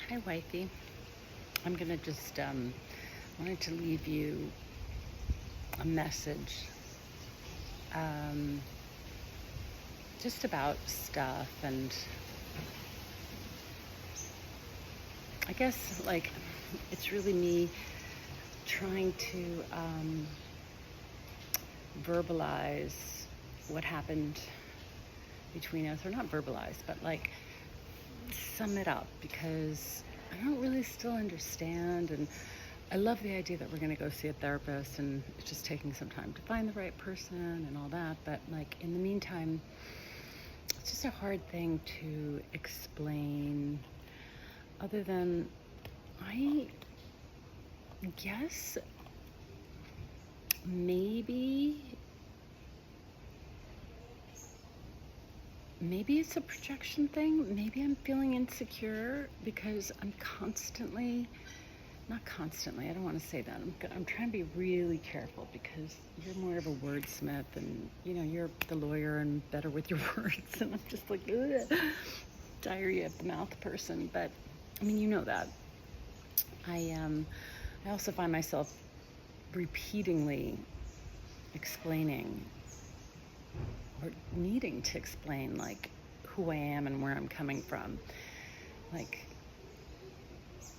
Hi, wifey. I'm gonna just wanted to leave you a message, um, just about stuff, and I guess it's really me trying to verbalize what happened between us, or not verbalize, but sum it up because I don't really still understand. And I love the idea that we're going to go see a therapist and it's just taking some time to find the right person and all that. But in the meantime, it's just a hard thing to explain other than I guess maybe it's a projection thing. Maybe I'm feeling insecure because I'm constantly, not constantly, I don't want to say that. I'm trying to be really careful because you're more of a wordsmith and, you're the lawyer and better with your words. And I'm just like, ugh, diarrhea of the mouth person. But, I mean, you know that. I also find myself repeatedly explaining or needing to explain who I am and where I'm coming from.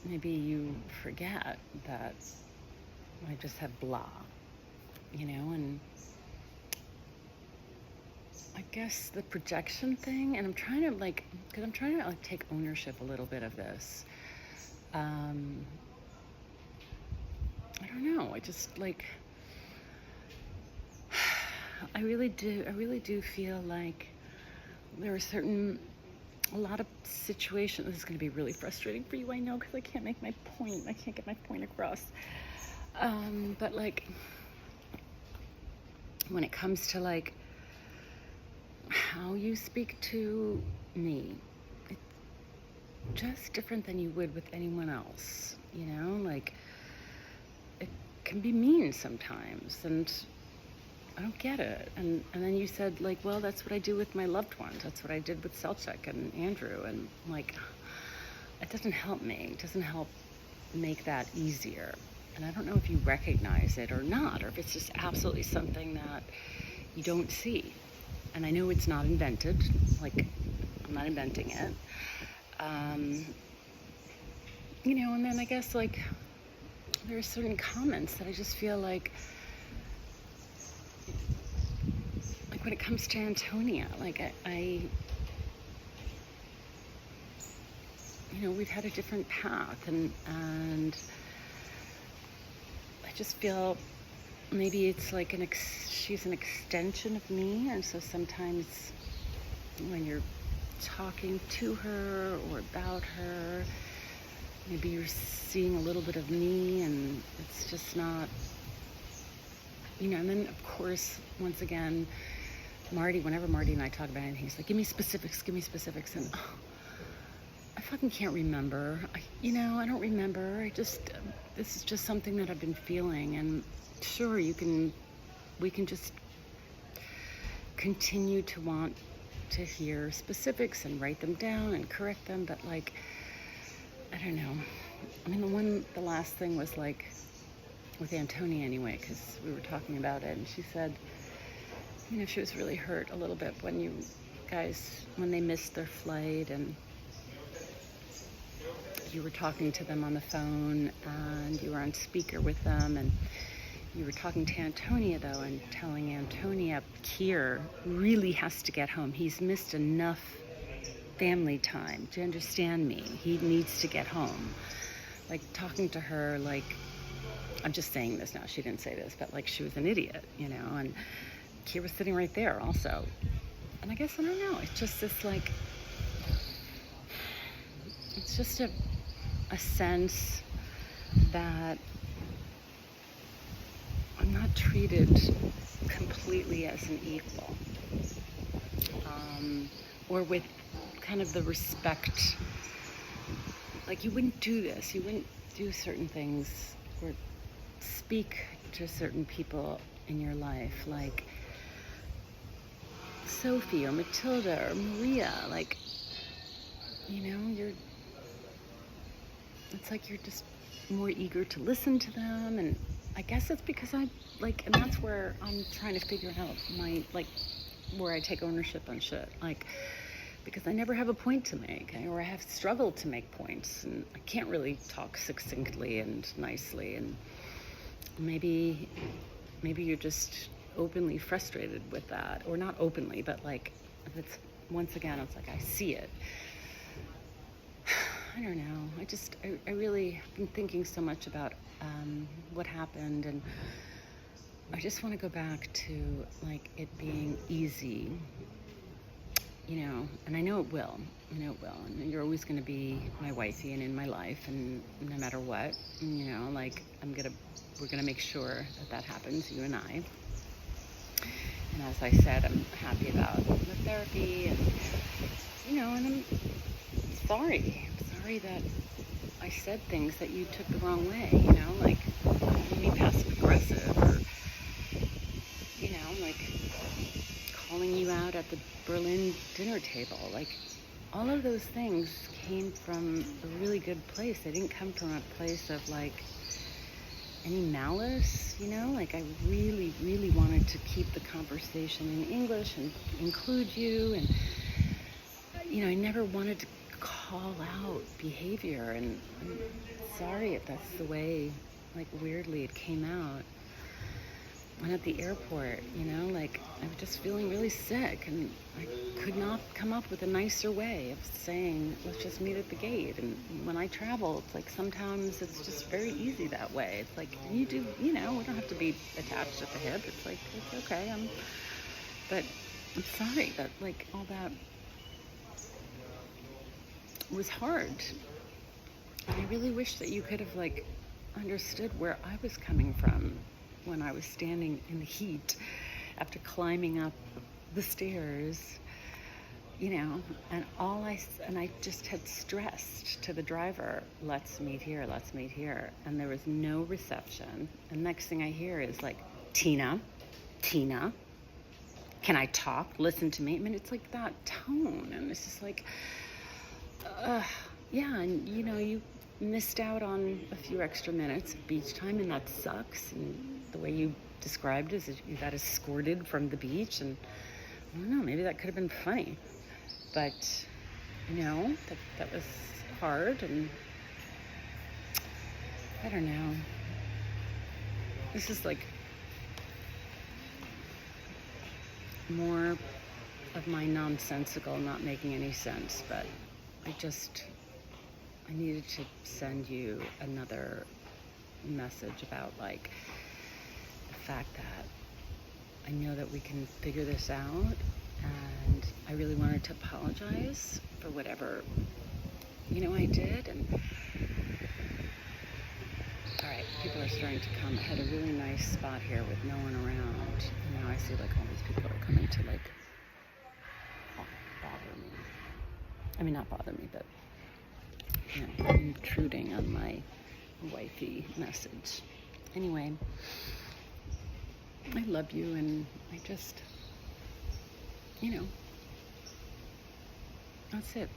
Maybe you forget that I just have blah, and I guess the projection thing, and I'm trying to because I'm trying to take ownership a little bit of this. I don't know. I just I really do feel like there are a lot of situations. This is going to be really frustrating for you, I know, because I can't make my point. I can't get my point across. But when it comes to how you speak to me, it's just different than you would with anyone else. It can be mean sometimes, and I don't get it. And then you said, well, that's what I do with my loved ones. That's what I did with Selchuk and Andrew. And it doesn't help me. It doesn't help make that easier. And I don't know if you recognize it or not, or if it's just absolutely something that you don't see. And I know it's not invented. I'm not inventing it. And then I guess there are certain comments that I just feel when it comes to Antonia, we've had a different path, and I just feel maybe it's she's an extension of me, and so sometimes when you're talking to her or about her, maybe you're seeing a little bit of me, and it's just not, and then of course, once again, whenever Marty and I talk about anything, he's like, give me specifics, and I fucking can't remember. I don't remember. This is just something that I've been feeling, and sure, we can just continue to want to hear specifics and write them down and correct them, but I don't know. I mean, the last thing was with Antonia anyway, because we were talking about it, and she said, she was really hurt a little bit when they missed their flight, and you were talking to them on the phone, and you were on speaker with them, and you were talking to Antonia, though, and telling Antonia, Kier really has to get home. He's missed enough family time. Do you understand me? He needs to get home. Talking to her I'm just saying this now, she didn't say this, but she was an idiot, and Kier was sitting right there also. And I guess, I don't know, it's just this it's just a sense that I'm not treated completely as an equal, or with kind of the respect. You wouldn't do this, you wouldn't do certain things or speak to certain people in your life, like Sophie or Matilda or Maria. it's like you're just more eager to listen to them. And I guess it's because and that's where I'm trying to figure out where I take ownership on shit. Because I never have a point to make, or I have struggled to make points, and I can't really talk succinctly and nicely. And maybe you're just openly frustrated with that, or not openly, but it's once again, it's like I see it. I don't know. I really have been thinking so much about what happened, and I just want to go back to it being easy, and I know it will. And you're always going to be my wifey and in my life, and no matter what, we're gonna make sure that happens, you and I. And as I said, I'm happy about the therapy, and and I'm sorry that I said things that you took the wrong way, calling me passive aggressive, or calling you out at the Berlin dinner table. All of those things came from a really good place. They didn't come from a place of any malice, I really, really wanted to keep the conversation in English and include you, and I never wanted to call out behavior, and I'm sorry if that's the way weirdly it came out. And at the airport, I was just feeling really sick, and I could not come up with a nicer way of saying, let's just meet at the gate. And when I travel, it's sometimes it's just very easy that way. It's you do, we don't have to be attached at the hip. It's it's okay. But I'm sorry that all that was hard. And I really wish that you could have understood where I was coming from when I was standing in the heat after climbing up the stairs, and I just had stressed to the driver, let's meet here, and there was no reception. And next thing I hear is Tina, can I talk? Listen to me. I mean, it's that tone, and it's just yeah, and you missed out on a few extra minutes of beach time, and that sucks. And the way you described it is that you got escorted from the beach, and I don't know, maybe that could have been funny, but that was hard. And I don't know, this is more of my nonsensical not making any sense, but I needed to send you another message about the fact that I know that we can figure this out, and I really wanted to apologize for whatever I did. And all right, people are starting to come. I had a really nice spot here with no one around, and now I see all these people are coming to bother me. I mean, not bother me, but intruding on my wifey message. Anyway, I love you, and I just, that's it.